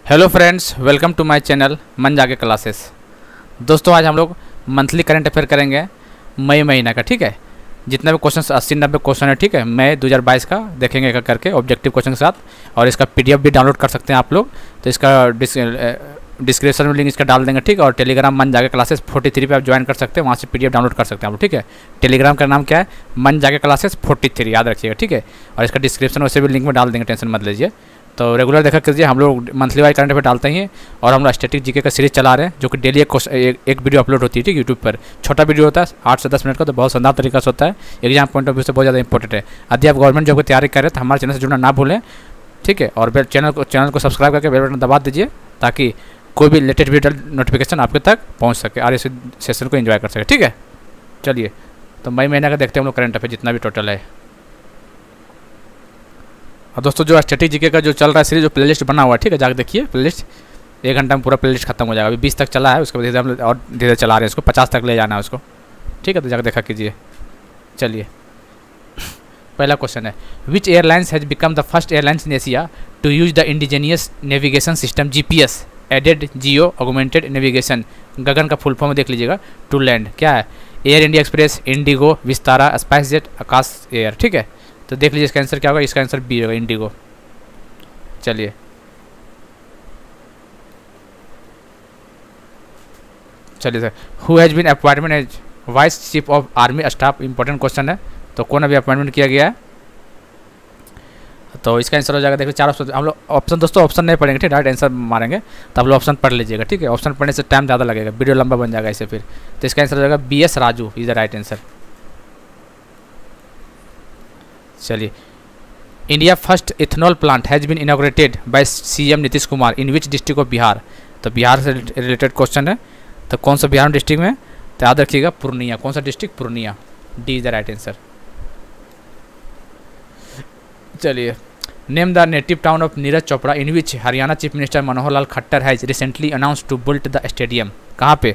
Hello friends, welcome to my channel मन जाके classes. दोस्तों, आज हम लोग मंथली करंट अफेयर करेंगे मई महीना का। ठीक है, जितना भी क्वेश्चन 80-90 क्वेश्चन है, ठीक है, मई 2022 का देखेंगे एक करके ऑब्जेक्टिव क्वेश्चन के साथ। और इसका पीडीएफ भी डाउनलोड कर सकते हैं आप लोग, तो इसका डिस्क्रिप्शन में लिंक इसका डाल देंगे। ठीक है, और टेलीग्राम मन जाके क्लासेस 43 पे आप ज्वाइन कर सकते हैं, वहाँ से पीडीएफ डाउनलोड कर सकते हैं आप लोग। ठीक है, टेलीग्राम का नाम क्या है? मन जाके क्लासेस 43, याद रखिएगा। ठीक है, और इसका डिस्क्रिप्शन वैसे भी लिंक में डाल देंगे, टेंशन मत लीजिए। तो रेगुलर देखा कीजिए, हम लोग मंथली वाइज करंट अफेयर डालते ही हैं। और हम लोग स्टैटिक जीके का सीरीज चला रहे हैं, जो कि डेली एक वीडियो अपलोड होती है। ठीक है, यूट्यूब पर छोटा वीडियो होता है 8 से 10 मिनट का, तो बहुत शानदार तरीका से होता है। एग्जाम पॉइंट ऑफ व्यू से बहुत ज़्यादा इंपॉर्टेंट है। यदि आप गवर्नमेंट जॉब की तैयारी कर रहे हैं तो हमारे चैनल से जुड़ना ना भूलें। ठीक है, और चैनल को सब्सक्राइब करके बेल बटन दबा दीजिए, ताकि कोई भी लेटेस्ट वीडियो नोटिफिकेशन आपके तक पहुँच सके और इस सेशन को एंजॉय कर सके। ठीक है, चलिए तो मई महीने का देखते हैं हम लोग करंट अफेयर जितना भी टोटल है। और दोस्तों, जो स्टैटिक जीके का जो चल रहा है सीरीज, जो प्लेलिस्ट बना हुआ है, ठीक है, जाकर देखिए प्लेलिस्ट। 1 घंटा में पूरा प्लेलिस्ट खत्म हो जाएगा। अभी 20 तक चला है, उसके बाद हम और धीरे चला रहे हैं, उसको 50 तक ले जाना है उसको। ठीक है, तो जाकर देखा कीजिए। चलिए, पहला क्वेश्चन है, which airlines has become the first airlines in Asia to use the indigenous navigation system GPS aided geo augmented navigation. Gagan का फुल फॉर्म देख लीजिएगा, टू लैंड। क्या है? Air India Express, IndiGo, Vistara, SpiceJet, Akasa Air. ठीक है, तो देख लीजिए इसका आंसर क्या होगा। इसका आंसर बी होगा, इंडिगो। चलिए, sir, who has been appointment as vice chief of army staff. Important question है, तो कौन अभी अपॉइंटमेंट किया गया है? तो इसका आंसर हो जाएगा, देखिए 4 ऑप्शन। हम लोग ऑप्शन, दोस्तों ऑप्शन नहीं पढ़ेंगे, ठीक, डायरेक्ट आंसर मारेंगे, तो आप लोग ऑप्शन पढ़ लीजिएगा। ठीक है, ऑप्शन पढ़ने से टाइम ज़्यादा लगेगा, वीडियो लंबा बन जाएगा इससे फिर। तो इसका आंसर हो जाएगा BS Raju is the right answer. चलिए, India first ethanol plant has been inaugurated by CM Nitish Kumar in which district of Bihar. तो बिहार से रिलेटेड क्वेश्चन है, तो कौन सा बिहार डिस्ट्रिक्ट में? तो याद रखिएगा पूर्णिया। कौन सा district? Purnia. D is the right answer. चलिए, name the native town of Neeraj Chopra in which Haryana chief minister Manohar Lal Khattar has recently announce to build the stadium. कहाँ पे?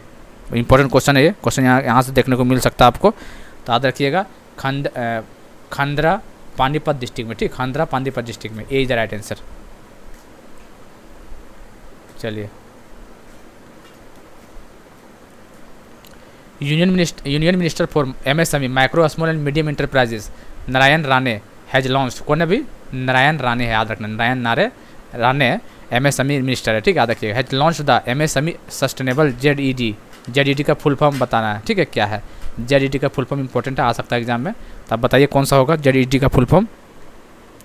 इंपॉर्टेंट क्वेश्चन है ये। क्वेश्चन यहाँ से देखने को मिल सकता है आपको, तो याद रखिएगा खंडरा पानीपत डिस्ट्रिक्ट में। ठीक, खंडरा पानीपत डिस्ट्रिक्ट में। ए इज द राइट आंसर। चलिए, union minister for MSME micro small and medium enterprises Narayan Rane has launched. कौन है अभी? नारायण राणे है, याद रखना। नारायण राणे MSME मिनिस्टर है। ठीक, याद रखिएगा। Has launch the MSME sustainable ZED का फुल फॉर्म बताना है। ठीक है, क्या है ZED का फुल फॉर्म? इंपॉर्टेंट है, आ सकता है एग्जाम में, तो आप बताइए कौन सा होगा ZED का फुल फॉर्म।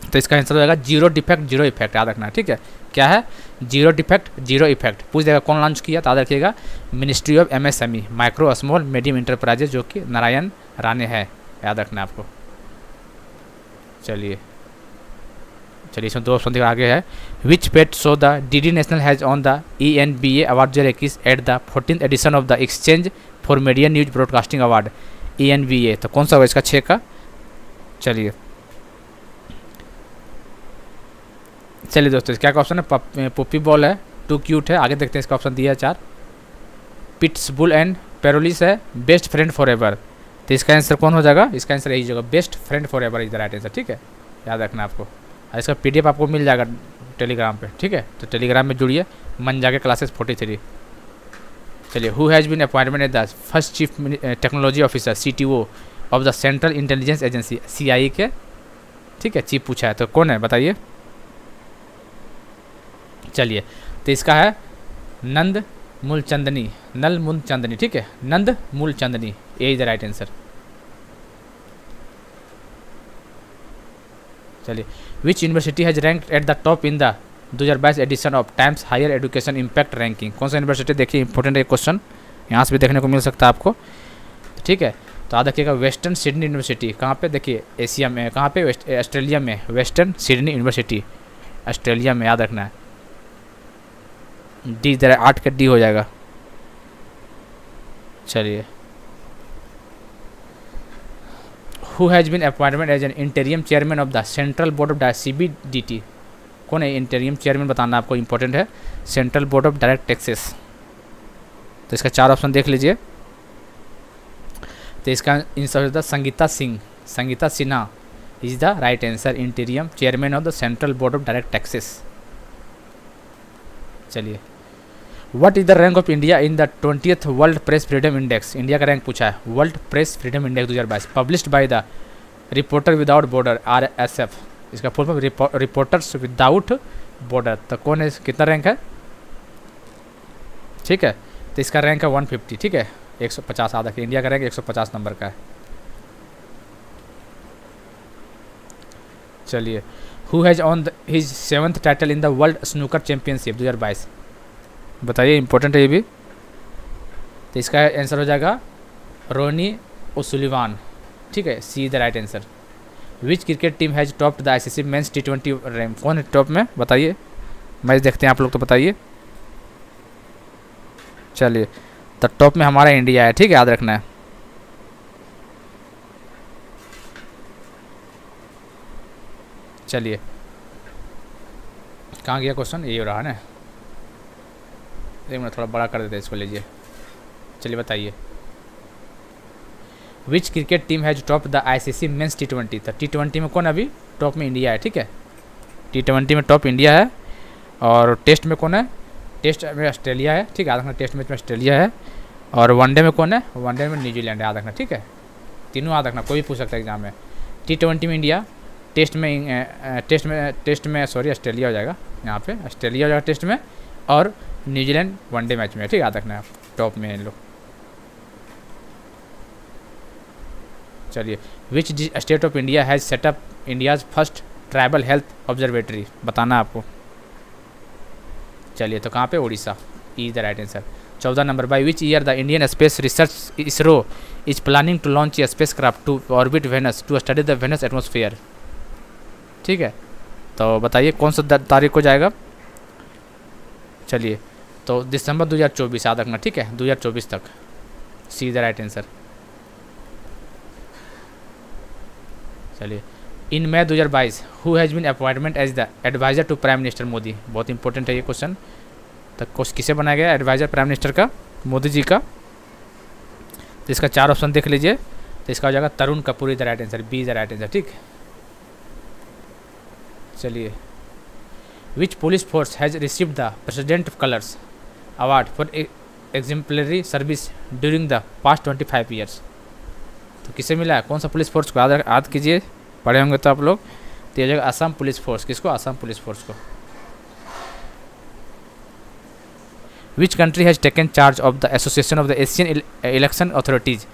तो इसका आंसर हो जाएगा जीरो डिफेक्ट जीरो इफेक्ट, याद रखना है। ठीक है, क्या है? Zero defect zero effect. पूछ देगा कौन लॉन्च किया, तो याद रखिएगा ministry of MSME micro small medium enterprises, जो कि नारायण राणे है, याद रखना है आपको। चलिए, इसमें 2 ऑप्शन आगे है। Which pet show the DD national has on the ENBA award 2021 at the 14th edition of the exchange for media news broadcasting award ENBA। तो कौन सा होगा इसका? 6 का। चलिए दोस्तों, क्या का ऑप्शन है? पुप्पी बॉल है, टू क्यूट है। आगे देखते हैं, इसका ऑप्शन दिया है 4। पिट्सबुल एंड पेरोलिस है, बेस्ट फ्रेंड फॉर एवर। तो इसका आंसर कौन हो जाएगा? इसका आंसर यही होगा, best friend for ever is the right answer. ठीक है, याद रखना आपको। इसका PDF आपको मिल जाएगा टेलीग्राम पे। ठीक है, तो टेलीग्राम में जुड़िए, मन जाके क्लासेस 43। चलिए, who has been appointment as the first chief technology officer CTO of the central intelligence agency CIA के। ठीक है, चीफ पूछा है, तो कौन है बताइए। चलिए, तो इसका है नल मूलचंदनी। ठीक है, Nand Mulchandani, A is the right answer. चलिए, which university has ranked at the top in the 2022 edition of Times Higher Education impact ranking. कौन सा यूनिवर्सिटी? देखिए, इंपॉर्टेंट है क्वेश्चन, यहाँ से भी देखने को मिल सकता है आपको। ठीक है, तो याद रखिएगा वेस्टर्न सिडनी यूनिवर्सिटी। कहाँ पे? देखिए, एशिया में। कहाँ पे? ऑस्ट्रेलिया में। वेस्टर्न सिडनी यूनिवर्सिटी ऑस्ट्रेलिया में, याद रखना है। डी 8 का डी हो जाएगा। चलिए, who has been appointment as an interim chairman of the central board of CBDT। कौन है इंटीरियम चेयरमैन? बताना आपको, इंपॉर्टेंट है। Central board of direct taxes. तो इसका 4 ऑप्शन देख लीजिए। तो इसका answer Sangeeta Sinha is the right answer, interim chairman of the central board of direct taxes. चलिए, what is the rank of India in the 20th world press freedom index? India का rank पूछा है, world press freedom index 2022 published by the reporter without border RSF, इसका full form reporters without border. तो कौन है, कितना rank है? ठीक है, तो इसका रैंक है 150, ठीक है, 150 आधा के। इंडिया का रैंक 150 नंबर का है। चलिए, who has on his 7th title in the world snooker championship 2022? बताइए, इंपॉर्टेंट है ये भी। तो इसका आंसर हो जाएगा रोनी ओसुलिवान, ठीक है, C the right answer. Which cricket team has topped the ICC men's T20 rank? कौन है टॉप में, बताइए। मैच देखते हैं आप लोग, तो बताइए। चलिए, तो टॉप में हमारा इंडिया है, ठीक है, याद रखना है। चलिए, कहाँ गया क्वेश्चन? ये हो रहा है ना, एक मिनट थोड़ा बड़ा कर देते हैं इसको, लीजिए। चलिए बताइए, which cricket team has top the ICC men's T20? तो T20 में कौन अभी टॉप में? इंडिया है, ठीक है, T20 में टॉप इंडिया है। और टेस्ट में कौन है? टेस्ट में ऑस्ट्रेलिया है, ठीक है, याद रखना, टेस्ट मैच में ऑस्ट्रेलिया है। और वनडे में कौन है? वनडे में न्यूजीलैंड है, याद रखना, ठीक है, तीनों याद रखना, कोई भी पूछ सकता है एग्जाम में। T20 में इंडिया, टेस्ट में सॉरी ऑस्ट्रेलिया हो जाएगा, यहाँ पे ऑस्ट्रेलिया हो जाएगा टेस्ट में, और न्यूजीलैंड वनडे मैच में, ठीक है, याद रखना है, टॉप में इन लोग। चलिए, which state of India has set up India's first tribal health observatory? बताना आपको। चलिए, तो कहाँ पे? Orissa, E the right answer. 14 number, by which year the Indian space research ISRO is planning to launch a spacecraft to orbit Venus to study the Venus atmosphere? ठीक है, तो बताइए कौन सा तारीख को जाएगा? चलिए, तो दिसंबर 2024 याद रखना, ठीक है, 2024 तक, सी द राइट आंसर। चलिए, in May 2022 who has been appointment as the adviser to prime minister Modi? बहुत इंपॉर्टेंट है ये क्वेश्चन। तो किसे बनाया गया एडवाइजर प्राइम मिनिस्टर का? मोदी जी का। तो इसका 4 ऑप्शन देख लीजिए, तो इसका हो जाएगा Tarun Kapoor, the right answer, B the right answer, ठीक। चलिए, which police force has received the president colours award for exemplary service during the past 25 years? तो किसे मिला है, कौन सा पुलिस फोर्स को? याद कीजिए, पढ़े होंगे तो आप लोग। तो ये जगह असम पुलिस फोर्स, किसको? असम पुलिस फोर्स को। Which country has taken charge of the association of the Asian election authorities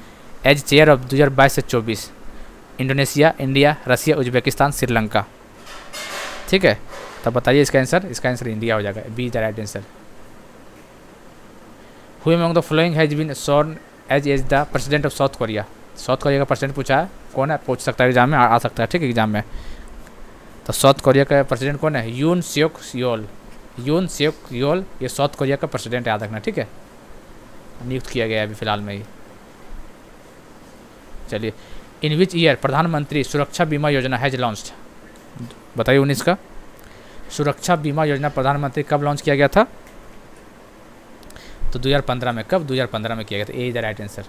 as chair of 2022 से 24? Indonesia, India, Russia, Uzbekistan, Sri Lanka, ठीक है। तब बताइए इसका आंसर। इसका आंसर इंडिया हो जाएगा, B the right answer. Who among the following has been sworn as the president of South Korea? South Korea का प्रेसिडेंट पूछा है, कौन है? पूछ सकता है एग्जाम में, आ सकता है, ठीक है, एग्जाम में। तो साउथ कोरिया का प्रेसिडेंट कौन है? यून सेक योल। यून सेक योल, ये साउथ कोरिया का प्रेसिडेंट, याद रखना, ठीक है, नियुक्त किया गया है अभी फिलहाल में ही। चलिए, इन विच ईयर प्रधानमंत्री सुरक्षा बीमा योजना हैज लॉन्च्ड? बताइए 19 का। सुरक्षा बीमा योजना प्रधानमंत्री कब लॉन्च किया गया था? तो 2015 में। कब? 2015 में किया गया था, ए द राइट आंसर।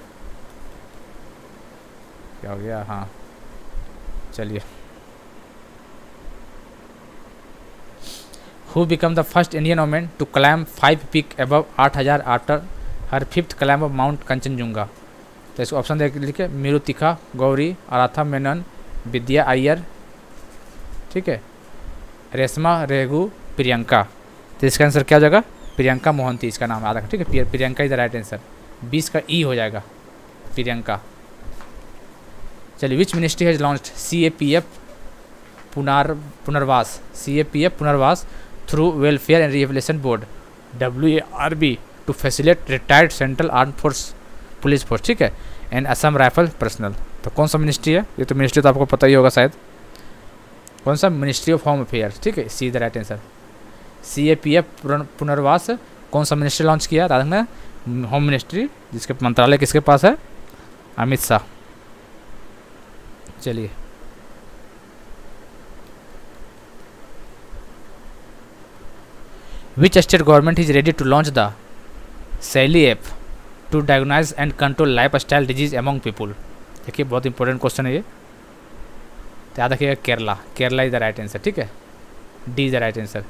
क्या हो गया? हाँ, चलिए, who become the first Indian women to climb 5 peak above 8000 after her 5th climb of mount Kanchenjunga? तो इसको ऑप्शन देख लिखिए, मिरुतिका गौरी, आराथा मेनन, विद्या अय्यर, ठीक है, रेशमा रेगू, प्रियंका। तो इसका आंसर क्या हो जाएगा? प्रियंका मोहंती इसका नाम याद रखना, ठीक है, Priyanka is the right answer. 20 का ई हो जाएगा, प्रियंका। चलिए, which ministry has launched CAPF Punarvas? CAPF Punarvas through welfare and rehabilitation board WARB to facilitate retired central arm force police force, ठीक है, एंड असम राइफल पर्सनल। तो कौन सा मिनिस्ट्री है? ये तो मिनिस्ट्री तो आपको पता ही होगा शायद, कौन सा? मिनिस्ट्री ऑफ होम अफेयर्स, ठीक है, C the right answer. CAPF पुनर्वास कौन सा मिनिस्ट्री लॉन्च किया? रखना, होम मिनिस्ट्री, जिसके मंत्रालय किसके पास है? अमित शाह। चलिए, which state government is ready to launch the Shaili app to diagnose and control life style disease among people? देखिए, बहुत इंपॉर्टेंट क्वेश्चन है ये, तो याद रखिएगा, Kerala. Kerala is the right answer, ठीक है, D is the right answer.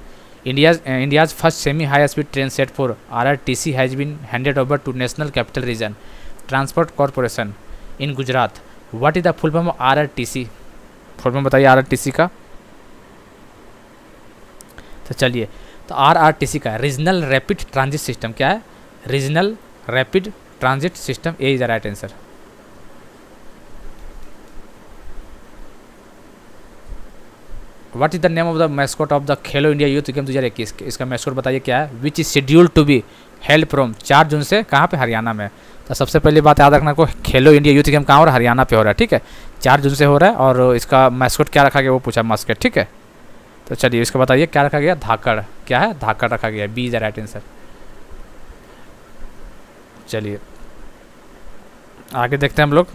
India's first semi-high speed train set for RRTC has been handed over to National Capital Region Transport Corporation in Gujarat. What is the full form of RRTC? Full form बताइए RRTC का। तो चलिए, तो RRTC का regional rapid transit system क्या है? Regional rapid transit system, A is the right answer. What is the name of the mascot of the Khelo India youth game 2021? इसका mascot बताइए क्या है? Which is scheduled to be held from 4 June से कहाँ पे? हरियाणा में। तो सबसे पहली बात याद रखना को, खेलो इंडिया यूथ गेम कहाँ हो रहा है? हरियाणा पे हो रहा है, ठीक है। 4 जून से हो रहा है और इसका मैस्कॉट क्या रखा गया वो पूछा, मस्केट, ठीक है। तो चलिए इसको बताइए क्या रखा गया? धाकड़। क्या है? धाकड़ रखा गया, B is the right answer. चलिए आगे देखते हैं हम लोग।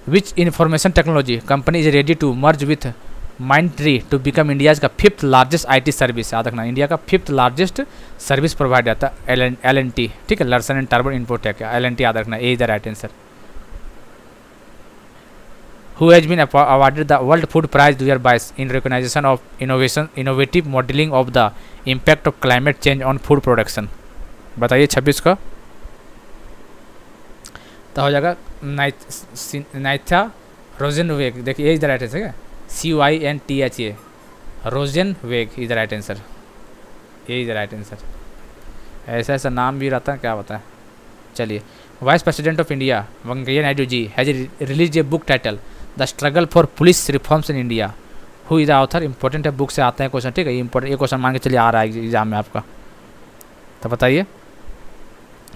Which information technology company is ready to merge with Mindtree to become India's का 5th लार्जेस्ट IT सर्विस? याद रखना, इंडिया का 5th लार्जेस्ट सर्विस प्रोवाइडर था L&T, ठीक है। लर्सन एंड टर्बो इन्फोटेक, L&T याद रखना, A is the right answer. Who has been awarded the World Food Prize 2022 in recognition of innovative modeling of the impact of climate change on food production? बताइए 26 का। तो हो जाएगा नाइथा Rosenzweig. देखिए is the right answer, CYNTHA, Rosenzweig is the right answer, ये is the right answer. ऐसा ऐसा नाम भी रहता है, क्या बताएं। चलिए, vice president of India Venkaiah Naidu ji has release a book title the struggle for police reforms in India. Who is the author? Important है, बुक से आते हैं क्वेश्चन, ठीक है। इंपॉर्टेंट ये क्वेश्चन मान के चलिए आ रहा है एग्जाम में आपका, तो बताइए।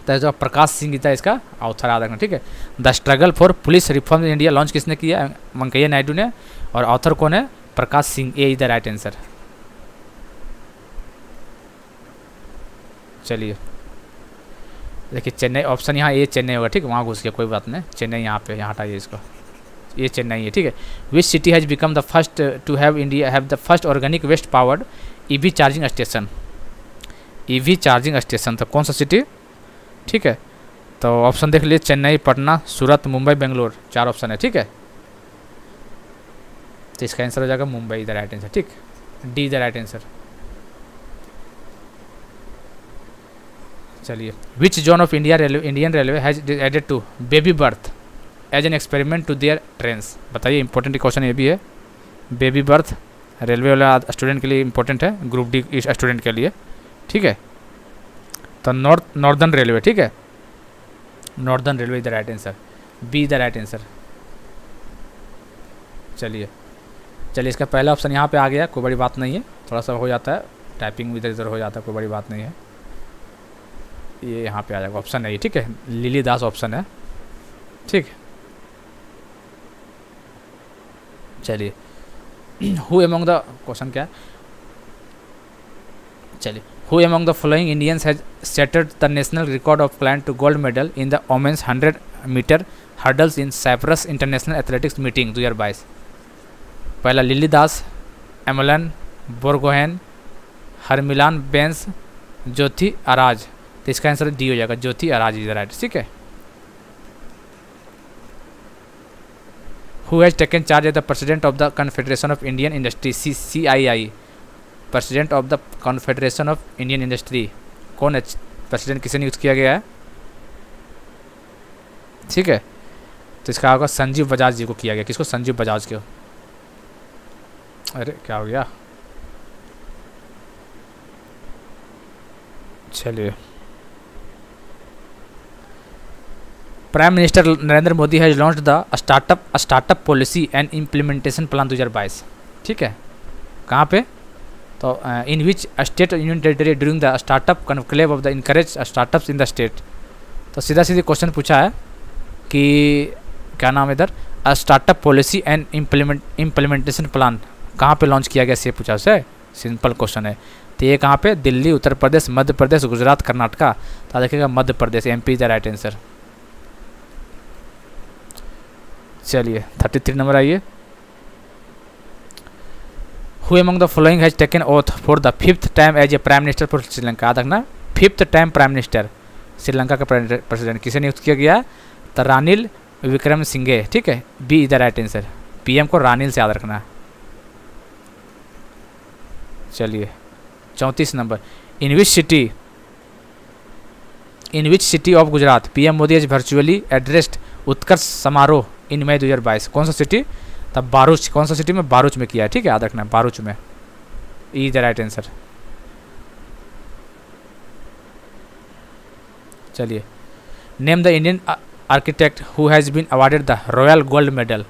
तो जो प्रकाश सिंह था इसका ऑथर याद रखना, ठीक है। The struggle for police reform in India launch किसने किया? वेंकैया नायडू ने, और ऑथर कौन है? प्रकाश सिंह, ए इज द राइट आंसर। चलिए देखिए चेन्नई ऑप्शन, यहाँ ए चेन्नई होगा, ठीक है। वहाँ घुस गया, कोई बात नहीं। चेन्नई यहाँ पे, यहाँ हटाइए इसको, ये चेन्नई है, ठीक है। Which city has become the first to have the first organic waste powered EV charging station? EV charging station, तो कौन सा सिटी? ठीक है, तो ऑप्शन देख लीजिए, चेन्नई, पटना, सूरत, मुंबई, बेंगलोर, 4 ऑप्शन है, ठीक है। तो इसका आंसर हो जाएगा मुंबई, द राइट आंसर, ठीक। D the right answer. चलिए, which zone of Indian railway has added two baby berth as an experiment to their trains? बताइए, इंपॉर्टेंट क्वेश्चन ये भी है। बेबी बर्थ रेलवे वाला स्टूडेंट के लिए इंपॉर्टेंट है, ग्रुप डी स्टूडेंट के लिए, ठीक है। तो नॉर्दर्न रेलवे, ठीक है। Northern railway is the right answer, B the right answer. चलिए इसका पहला ऑप्शन यहाँ पे आ गया, कोई बड़ी बात नहीं है, थोड़ा सा हो जाता है, टाइपिंग इधर उधर हो जाता है, कोई बड़ी बात नहीं है। ये यहाँ पे आ जाएगा, ऑप्शन है ये, ठीक है। लिली दास ऑप्शन है, ठीक। चलिए, हु अमंग द क्वेश्चन क्या है? चलिए, who among the following Indians has setted the national record of climb to gold medal in the women's 100 metre hurdles in Cyprus international athletics meeting 2022? पहला lily दास, एमलन बोरगोहेन, हरमिलान बेंस, ज्योति अराज। तो इसका answer D हो जाएगा, ज्योति अराज is right, ठीक है। Who has taken charge as the president of the confederation of Indian industry, CII? President of the confederation of Indian industry कौन है? President किसे नियुक्त किया गया है, ठीक है। तो इसका होगा संजीव बजाज जी को किया गया। किसको? संजीव बजाज को। अरे क्या हो गया? चलिए, prime minister Narendra Modi has launched the startup policy and implementation plan 2022, ठीक है। कहाँ पे? तो in which state union territory during the startup conclave of the encourage startups in the state? तो सीधा सीधी क्वेश्चन पूछा है कि क्या नाम है इधर, startup policy and implementation plan कहाँ पे लॉन्च किया गया, से पूछा उससे। सिंपल क्वेश्चन है। तो ये कहाँ पे? दिल्ली, उत्तर प्रदेश, मध्य प्रदेश, गुजरात, कर्नाटका। तो देखिएगा Madhya Pradesh, MP the right answer. चलिए 33 नंबर आइए। Who among the following has taken oath for the 5th time as a prime minister for Sri Lanka? याद रखना, 5th time prime minister Sri Lanka का प्रेसिडेंट किसे नियुक्त किया गया? तो रानिल विक्रमसिंघे, ठीक है। B is the right answer. PM को रानिल से याद रखना है। चलिए 34 number, in which city of Gujarat PM Modi has virtually addressed Utkarsh Samaroh in May 2022। कौन सा सिटी? तब बारूच। कौन सा सिटी में? बारूच में किया है, ठीक है, याद रखना, बारूच में। E the right answer. चलिए, name the Indian architect who has been awarded the royal gold medal.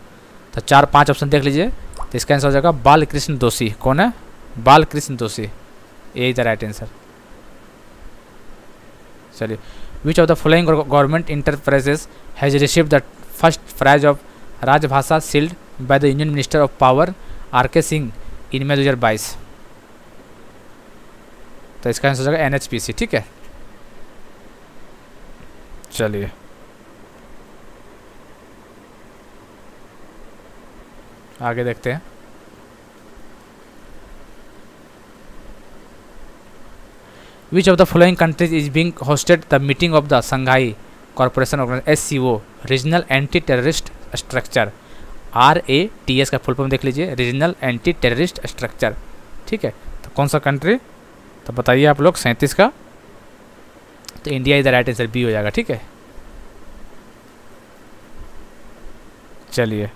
तो 4-5 ऑप्शन देख लीजिए, तो इसका आंसर हो जाएगा बालकृष्ण दोषी। कौन है? बालकृष्ण दोषी, यही द राइट आंसर। चलिए, which of the following government enterprises has received the first prize of Rajbhasha shield by the union minister of power R K. Singh in May 2022। तो इसका आंसर हो जाएगा NHPC, ठीक है। चलिए, आगे देखते हैं। Which of the following countries is being hosted the meeting of the Shanghai corporation organisation SCO regional anti terrorist structure. RATS का फुल फॉर्म देख लीजिए, रीजनल एंटी टेररिस्ट स्ट्रक्चर, ठीक है। तो कौन सा कंट्री? तो बताइए आप लोग, 37 का। तो इंडिया इधर राइट आंसर बी हो जाएगा, ठीक है। चलिए,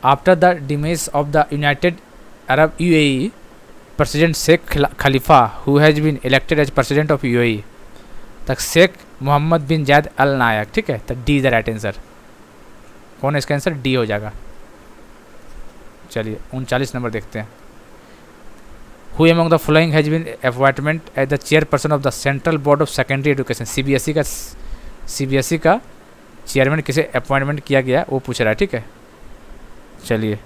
after the demise of the united Arab UAE president Sheikh Khalifa who has been elected as president of UAE, तक शेख मोहम्मद बिन जायद अल नायक, ठीक है। तो D is the right answer. कौन है इसका आंसर? डी हो जाएगा। चलिए, 39 नंबर देखते हैं। Who among the following has been appointment as the chairperson of the central board of secondary education. CBSE का चेयरमैन किसे अपॉइंटमेंट किया गया वो पूछ रहा है, ठीक है। चलिए,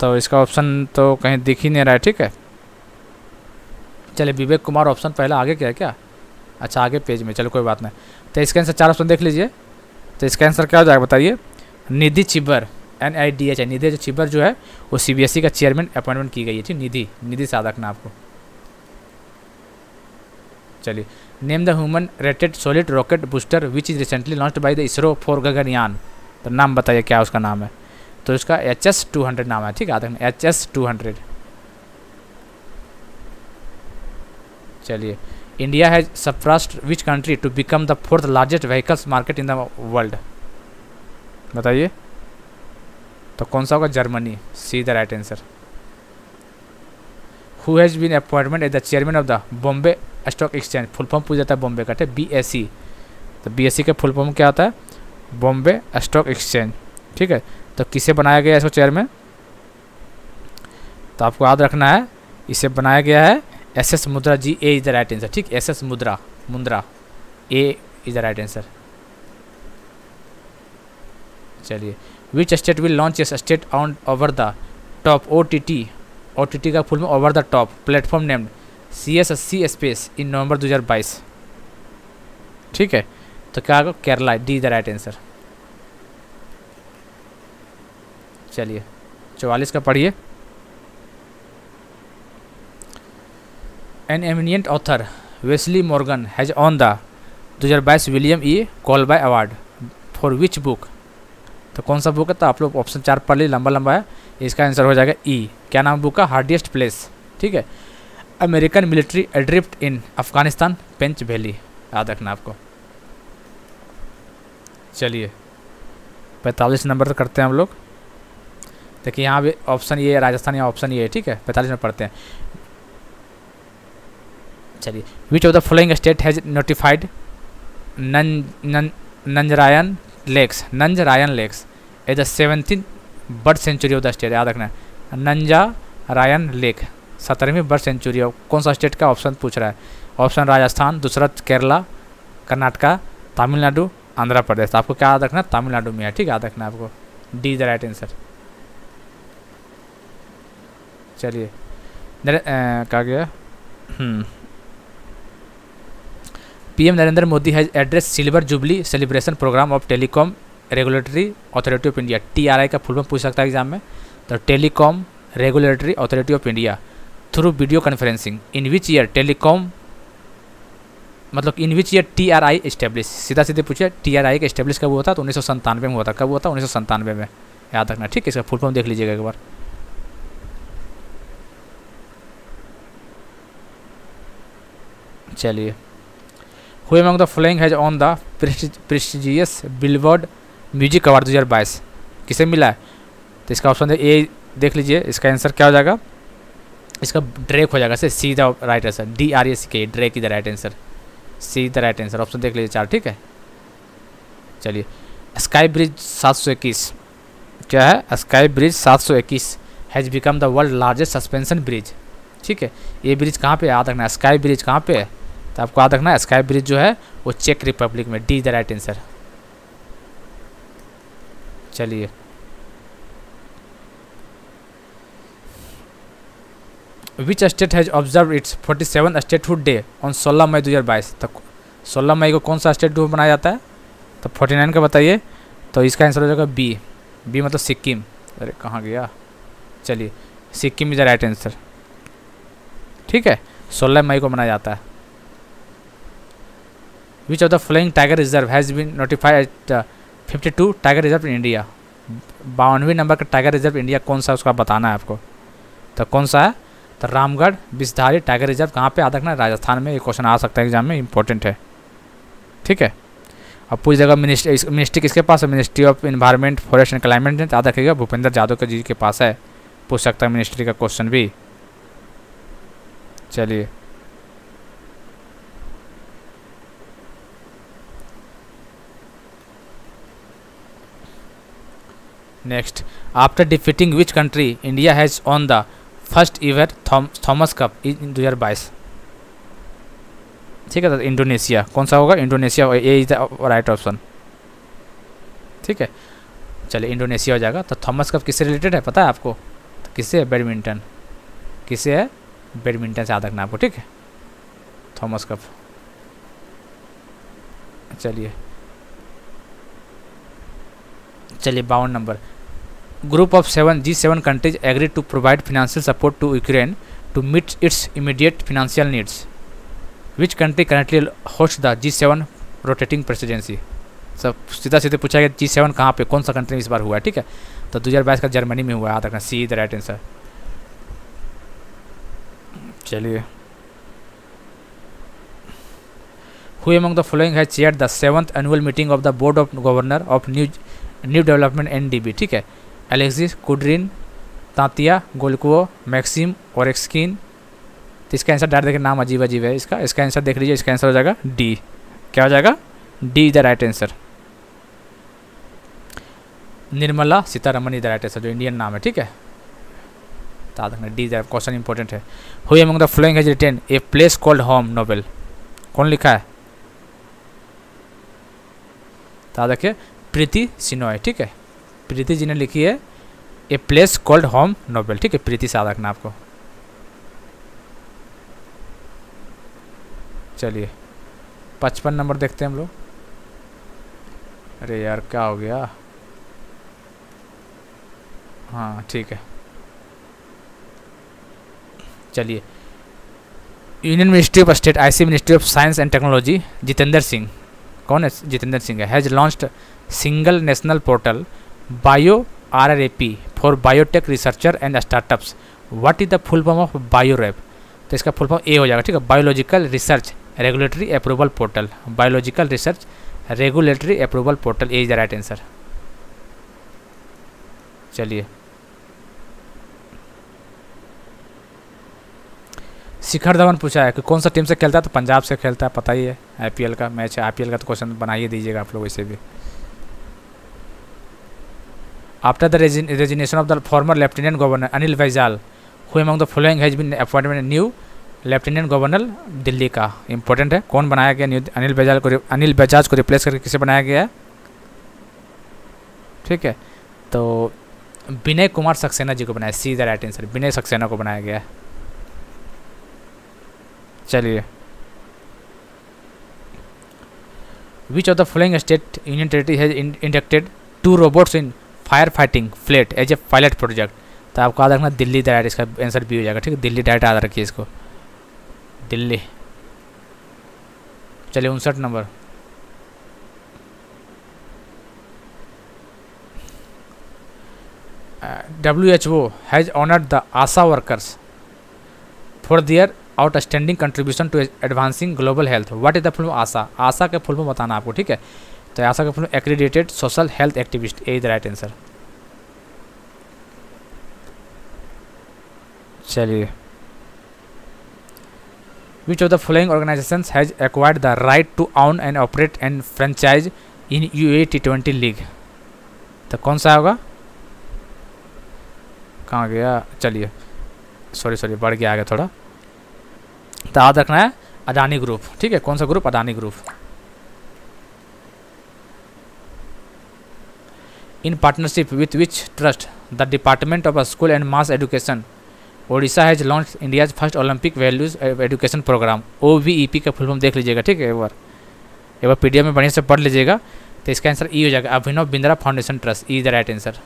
तो इसका ऑप्शन तो कहीं दिख ही नहीं रहा है, ठीक है। चलिए, विवेक कुमार ऑप्शन पहला आगे क्या है क्या? अच्छा, आगे पेज में, चलो कोई बात नहीं। तो इसका आंसर 4 ऑप्शन देख लीजिए। तो इसका आंसर क्या हो जाएगा बताइए? निधि चिब्बर, NIDH है। निधि चिब्बर जो है वो CBSE का चेयरमैन अपॉइंटमेंट की गई है, ठीक। निधि से याद रखना आपको। चलिए, name the human rated solid rocket booster which is recently launched by the ISRO for Gaganyaan. तो नाम बताइए क्या उसका नाम है? तो इसका HS-200 नाम है, ठीक है, याद रखना, HS-200। चलिए, India has surpassed which country to become the 4th largest vehicles market in the world. बताइए, तो कौन सा होगा? Germany, C the right answer. Who has been appointment as the chairman of the Bombay stock exchange. Full form पूछ जाता है बॉम्बे का, ठीक, BSE। तो BSE का फुल फॉर्म क्या होता है? बॉम्बे स्टॉक एक्सचेंज, ठीक है। तो किसे बनाया गया है इसको चेयरमैन? तो आपको याद रखना है, इसे बनाया गया है SS Mudra ji. A is the right answer, ठीक। SS Mudra A is the right answer. चलिए, which state will launch as state on over the top OTT का फुल में over the top platform named CSSC space in November 2022, ठीक है। तो क्या होगा? Kerala, D the right answer. चलिए, 44 का पढ़िए। An eminent author Wesley Morgan has on the 2022 William E. Colby award for which book. तो कौन सा बुक है? तो आप लोग ऑप्शन 4 पढ़ ली, लंबा है। इसका आंसर हो जाएगा E। क्या नाम बुक का? हार्डिएस्ट प्लेस, ठीक है। अमेरिकन मिलिट्री एड्रिफ्ट इन अफगानिस्तान पेंच वैली, याद रखना आपको। चलिए, 45 नंबर तक करते हैं हम लोग। देखिए, यहाँ भी ऑप्शन ये है, राजस्थान, यहाँ ऑप्शन ये है, ठीक है। 45 में पढ़ते हैं। चलिए, which of the following state has notified Nanjarayan lakes as the 17th bird sanctuary of the state. याद रखना है, नंजारायन लेक 17वीं बर्ड सेंचुरी ऑफ कौन सा स्टेट का ऑप्शन पूछ रहा है? ऑप्शन राजस्थान, दूसरा केरला, कर्नाटका, तमिलनाडु, आंध्र प्रदेश। आपको क्या याद रखना? तमिलनाडु में है, ठीक है, याद रखना आपको। D the right answer. चलिए, कहा गया PM Narendra Modi has address silver jubilee celebration programme of telecom regulatory authority of India. TRI का फुल फॉर्म पूछ सकता है एग्जाम में। तो telecom regulatory authority of India through video conferencing in which year telecom मतलब in which year TRI establish, सीधा सीधे पूछे TRI का इस्टेब्लिश कब हुआ था, तो 1997 में हुआ था। कब हुआ था? 1997 में, याद रखना, ठीक है। इसका फुल फॉर्म देख लीजिएगा एक बार। चलिए, who among the following has on the prestigious billboard music award 2022, किसे मिला है? तो इसका ऑप्शन है ए, देख लीजिए, इसका आंसर क्या हो जाएगा? इसका ड्रेक हो जाएगा। सी the right answer, DRACK, Drake is the right answer, C the right answer. Option देख लीजिए 4, ठीक है। चलिए, स्काई ब्रिज 721, क्या है? Sky bridge 721 has become the world largest suspension bridge, ठीक है। ये ब्रिज कहाँ पे याद रखना है? स्काई ब्रिज कहाँ पे है? तो आपको याद रखना है स्काई ब्रिज जो है वो चेक रिपब्लिक में, डी द राइट आंसर। चलिए, which state has observe it's 47 statehood day on 16 मई 2022। तो 16 मई को कौन सा स्टेट डे मनाया जाता है? तो 49 का बताइए। तो इसका आंसर हो जाएगा बी, बी मतलब सिक्किम। अरे कहाँ गया? चलिए, Sikkim is the right answer, ठीक है। 16 मई को मनाया जाता है। Which of the following tiger reserve has been notified at 52 tiger reserve in India. 52वें नंबर का टाइगर रिजर्व इंडिया कौन सा है उसका बताना है आपको। तो कौन सा है? तो रामगढ़ बिसधारी टाइगर रिजर्व कहाँ पे? याद रखना है राजस्थान में। ये क्वेश्चन आ सकता है एग्जाम में, इंपॉर्टेंट है, ठीक है। अब पूरी जगह मिनिस्ट्री किसके पास है? Ministry of environment, forest and climate, याद रखिएगा भूपेंद्र यादव जी के पास है। पूछ सकता है मिनिस्ट्री का क्वेश्चन भी। चलिए, next, after defeating which country India has won the first ever Thomas cup in 2022, ठीक है। तो इंडोनेशिया, कौन सा होगा? Indonesia, A is the right option, ठीक है। चलिए, इंडोनेशिया हो जाएगा। तो थॉमस कप किससे रिलेटेड है पता है आपको? तो किससे है? बैडमिंटन, किससे है? बैडमिंटन से याद रखना आपको, ठीक है। Thomas cup. चलिए, 52 number, group of 7 G7 countries agree to provide financial support to Ukraine to meet its immediate financial needs. Which country currently host the G7 rotating presidency. सब सीधा सीधे पूछा गया G7 कहाँ पे, कौन सा कंट्री इस बार हुआ है, ठीक है। तो 2022 का जर्मनी में हुआ है, याद रखना, सी द राइट आंसर। चलिए, who among the following has chaired the 7th annual meeting of the board of governor of new development NDB, ठीक है। एलेक्सिस कुड्रिन, तांतिया गोलकुओ, मैक्सिम और एक्सकिन। तो इसका आंसर डायरेक्ट देखिए, नाम अजीब अजीब है इसका। इसका आंसर देख लीजिए, इसका आंसर हो जाएगा डी। क्या हो जाएगा? D the right answer. Nirmala Sitharaman is the right answer, जो इंडियन नाम है, ठीक है। तो देखना डी द क्वेश्चन इंपॉर्टेंट है। Who among the following has written a place called home novel, कौन लिखा है? तो देखिए, प्रीति सिनोय, ठीक है। प्रीति जी ने लिखी है ए प्लेस कॉल्ड होम नोवेल, ठीक है। प्रीति से याद रखना आपको। चलिए, 55 नंबर देखते हैं हम लोग। अरे यार क्या हो गया? हाँ ठीक है। चलिए, union ministry of state IC ministry of science and technology Jitendra Singh, कौन है? जितेंद्र सिंह है। Has launched single national portal bio RRAP for biotech researcher and startups. What is the full form of BioRAP? तो इसका फुल फॉर्म ए हो जाएगा, ठीक है। Biological research regulatory approval portal, biological research regulatory approval portal, A is the right answer. चलिए, शिखर धवन पूछा है कि कौन सा टीम से खेलता है? तो पंजाब से खेलता है, पता ही है। IPL का मैच है, IPL का तो क्वेश्चन बनाइए दीजिएगा आप लोग इसे भी। After the resignation of the former lieutenant governor Anil Baijal, who among the following has been appointment new lieutenant governor Delhi का, इंपॉर्टेंट है। कौन बनाया गया न्यू? अनिल बैजल को रिप्लेस करके किसे बनाया गया है? ठीक है, तो विनय कुमार सक्सेना जी को बनाया, C the right answer, Vinay Saxena को बनाया गया है। चलिए, which of the following state union territory has inducted 2 robots in fire fighting fleet as a pilot project? तो आपको याद रखना दिल्ली डायरेक्ट, इसका आंसर बी हो जाएगा, ठीक है। दिल्ली डायरेक्ट याद रखिए इसको, दिल्ली। चलिए 59 number. WHO has honoured the ASHA workers for their outstanding contribution to advancing global health. What is the full ASHA? ASHA के फुल में बताना आपको, ठीक है। तो आशा का full accredited social health activist, A the right answer. चलिए, which of the following organisations has acquired the right to own and operate and franchise in UAE T20 league? तो कौन सा होगा? कहाँ गया? चलिए सॉरी बढ़ गया आगे थोड़ा। तो याद रखना है अडानी ग्रुप, ठीक है। कौन सा group? Adani group. In partnership with which trust the department of school and mass education Odisha has launch India's first Olympic values education programme. OVEP का फुल फॉर्म देख लीजिएगा, ठीक है। एक बार PDF में बढ़िया से पढ़ लीजिएगा। तो इसका आंसर ई हो जाएगा, Abhinav Bindra foundation trust, E the right answer.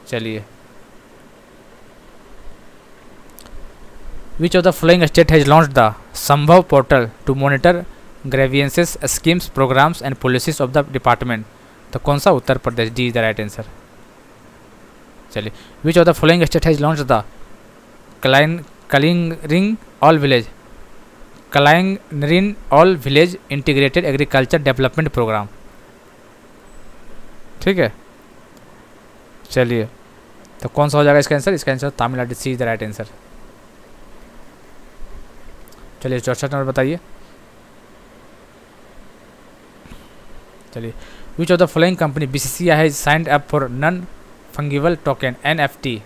चलिए, which of the following state has launch the Sambhav portal to monitor grievances schemes programmes and policies of the department? तो कौन सा? Uttar Pradesh, D the right answer. चलिए, which of the following state has launch the Kalaignarin all village integrated agriculture development programme? ठीक है। चलिए, तो कौन सा हो जाएगा इसका आंसर? इसका answer Tamil Nadu, C the right answer. चलिए 64 नंबर बताइए। चलिए, which of the following company BCCI has signed up for non fungible token NFT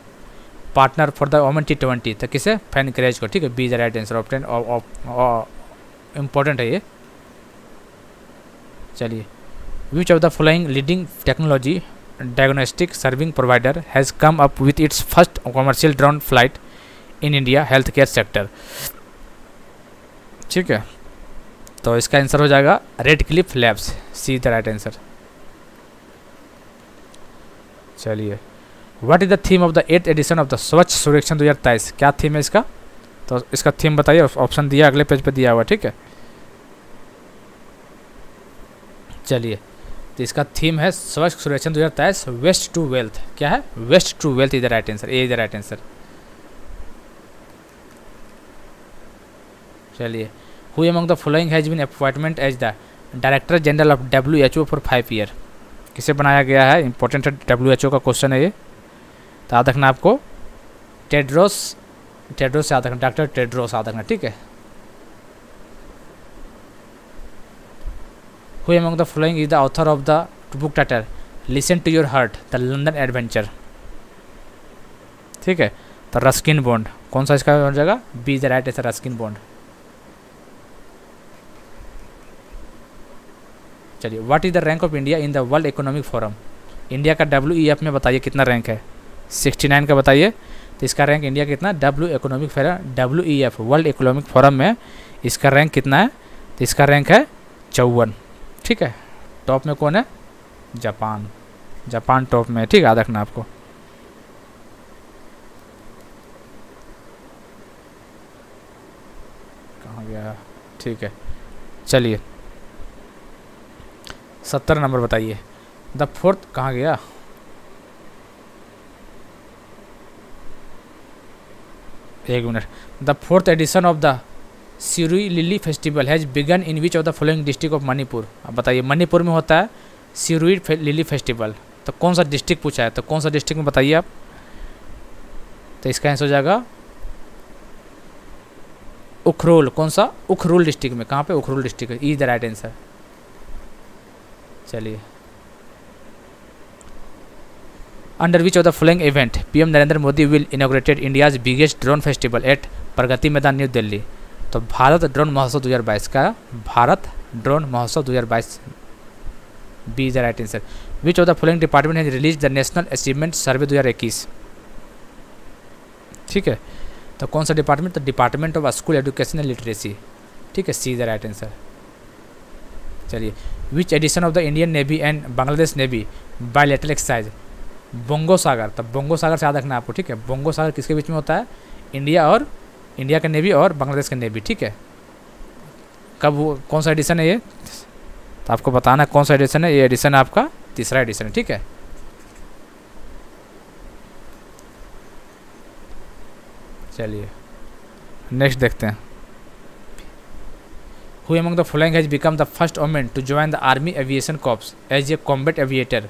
partner for the women T20? तो किसे? फैनक्रेज को, ठीक है। B the right answer. Option important है ये। चलिए, which of the following leading technology diagnostic serving provider has come up with its first commercial drone flight in India health care sector? ठीक है, तो इसका आंसर हो जाएगा Red Cliff Labs, C the right answer. चलिए, what is the theme of the 8th edition of the Swachh Survekshan 2023? क्या theme है इसका? तो इसका थीम बताइए, ऑप्शन दिया अगले पेज पे दिया हुआ, ठीक है। चलिए, तो इसका थीम है स्वच्छ सर्वेक्षण 2023 वेस्ट टू वेल्थ। क्या है? Waste to wealth, is the right answer, A is the right answer. चलिए, who among the following has been appointment as the director general of WHO for 5 year? किसे बनाया गया है? Important है, WHO का question है ये। तो याद रखना आपको, टेड्रोस से याद रखना, डॉक्टर टेड्रोस याद रखना, ठीक है। Who among the following is the author of the book title listen to your heart the London adventure? ठीक है, तो रस्किन बॉन्ड। कौन सा इसका हो जाएगा? B the right answer, Ruskin Bond. चलिए, what is the rank of India in the world economic forum? India का WEF में बताइए कितना रैंक है? 69 का बताइए। तो इसका रैंक इंडिया कितना? WEF वर्ल्ड इकोनॉमिक फोरम में इसका रैंक कितना है? तो इसका रैंक है 54, ठीक है। टॉप में कौन है? जापान टॉप में, ठीक है, याद रखना आपको। कहाँ गया? ठीक है, चलिए 70 नंबर बताइए। द फोर्थ कहाँ गया? एक minute. The fourth edition of the Shirui lily festival has begin in which of the following district of Manipur? अब बताइए, मणिपुर में होता है सिरुई लिली फेस्टिवल। तो कौन सा डिस्ट्रिक्ट पूछा है? तो कौन सा डिस्ट्रिक्ट में बताइए आप? तो इसका आंसर हो जाएगा उखरुल। कौन सा? उखरुल डिस्ट्रिक्ट में। कहाँ पे? Ukhrul district, is the right answer. चलिए, under which of the following event PM Narendra Modi will inaugurated India's biggest drone festival at Pragati Maidan New Delhi? तो भारत ड्रोन महोत्सव 2022 का, Bharat drone Mahotsav 2022, B is the right answer. Which of the following department has release the national achievement survey 2021? ठीक है, तो कौन सा department? तो department of school education and literacy, ठीक है, C is the right answer. चलिए, which edition of the Indian navy and Bangladesh navy bilateral exercise Bongo Sagar? तब बोंगो सागर से याद रखना आपको, ठीक है। बोंगो सागर किसके बीच में होता है? इंडिया और इंडिया का नेवी और बांग्लादेश का नेवी, ठीक है। कब वो कौन सा एडिशन है ये, तो आपको बताना है कौन सा एडिशन है। ये एडिशन है आपका तीसरा एडिशन है, ठीक है। चलिए नेक्स्ट देखते हैं। Who among the following has become the first woman to join the Army Aviation Corps as a combat aviator?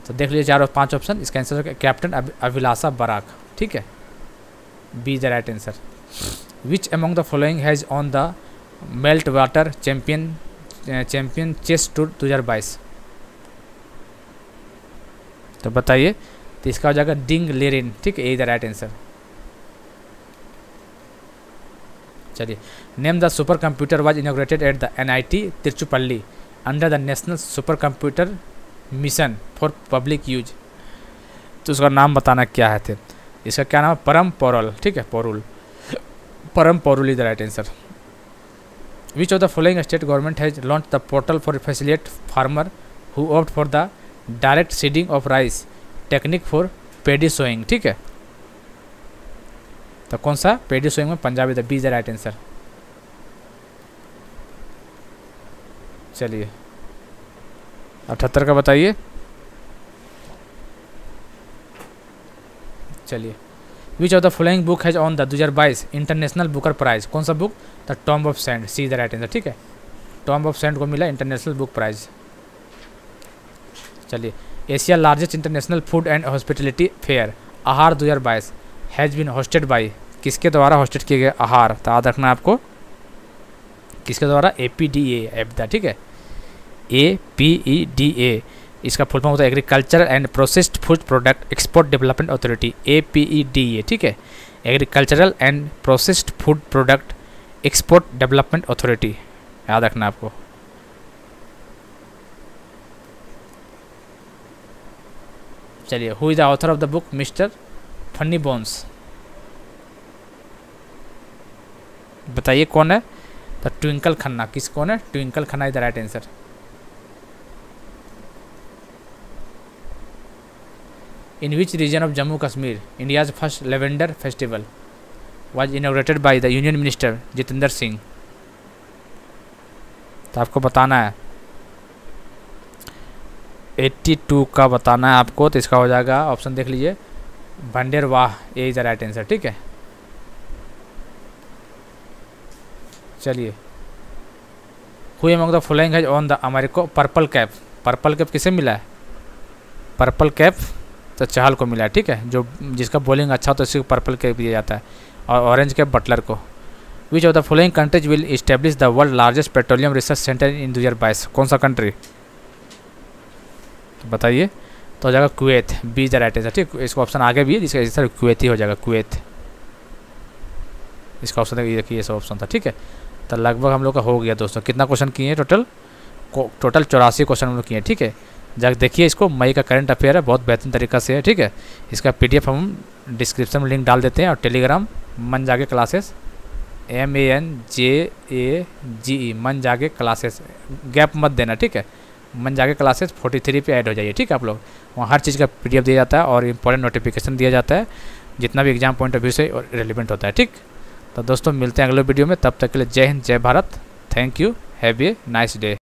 तो देख लीजिए 4 और 5 ऑप्शन। इसका आंसर है कैप्टन अभिलाषा बराक, ठीक है। B is the right answer. Which among the following has on the Meltwater champion chess tour 2022? तो बताइए, तो इसका हो जाएगा डिंग लेरिन, ठीक है। ए द राइट आंसर। चलिए, name the super computer was inaugurated at the NIT Tiruchirappalli under the national super computer mission for public use. तो उसका नाम बताना क्या है थे। इसका क्या नाम है, परम पौरुल, ठीक है। Porul, Param Porul is the right answer. Which of the following state government has launch the portal for facilitate farmer who opt for the direct seeding of rice technique for paddy sowing, ठीक है। तो कौन सा, पेडी सोइंग में Punjab is the B is the right answer. चलिए 78 का बताइए। चलिए, which of the following book has on the 2022 international Booker prize? कौन सा book, the tomb of sand, C the right answer, ठीक है। टॉम्ब ऑफ सैंड को मिला इंटरनेशनल बुक प्राइज। चलिए, Asia largest international food and hospitality fair आहार 2022 has been hosted by, किसके द्वारा होस्टेड किए गए आहार? तो याद रखना है आपको, किसके द्वारा, APDA, ठीक है। APEDA इसका फुल फॉर्म होता है agricultural and processed food product export development authority, APEDA, ठीक है। Agricultural and processed food product export development authority, याद रखना आपको। चलिए, who is the author of the book mister funny bones? बताइए कौन है, द ट्विंकल खन्ना। किस कौन है, Twinkle Khanna is the right answer. In which region of Jammu Kashmir India's first lavender festival was inaugurated bye the union minister Jitendra Singh? तो आपको बताना है 82 का बताना है आपको। तो इसका हो जाएगा ऑप्शन देख लीजिए, Bhaderwah, A is the right answer, ठीक है। चलिए, who among the following has on the अमेरिको पर्पल कैप? पर्पल कैप किसे मिला है, पर्पल कैप तो चहल को मिला है, ठीक है। जो जिसका बॉलिंग अच्छा हो तो इसी को पर्पल कैप दिया जाता है, और ऑरेंज कैप बटलर को। Which of the following countries will establish the world largest petroleum research centre in 2022? कौन सा कंट्री, तो बताइए। तो हो जाएगा Kuwait, B is the right answer, ठीक। इसका ऑप्शन आगे भी है, जिसका आंसर कुवैत ही हो जाएगा, कुवैत। इसका ऑप्शन देखिए, ये सब ऑप्शन था, ठीक है। तो लगभग हम लोग का हो गया दोस्तों। कितना क्वेश्चन किए हैं टोटल 84 क्वेश्चन हम लोग किए हैं, ठीक है। जब देखिए इसको, मई का करंट अफेयर है, बहुत बेहतरीन तरीका से है, ठीक है। इसका PDF हम डिस्क्रिप्शन में लिंक डाल देते हैं, और टेलीग्राम मन जागे क्लासेस MANJAGE मन जागे क्लासेस, गैप मत देना, ठीक है। मन जागे क्लासेस 43 पे ऐड हो जाइए, ठीक है। आप लोग वहाँ हर चीज़ का PDF दिया जाता है, और इंपॉर्टेंट नोटिफिकेशन दिया जाता है, जितना भी एग्जाम पॉइंट ऑफ व्यू से रिलेवेंट होता है, ठीक। तो दोस्तों मिलते हैं अगले वीडियो में, तब तक के लिए जय हिंद, जय Bharat, thank you, have a nice day.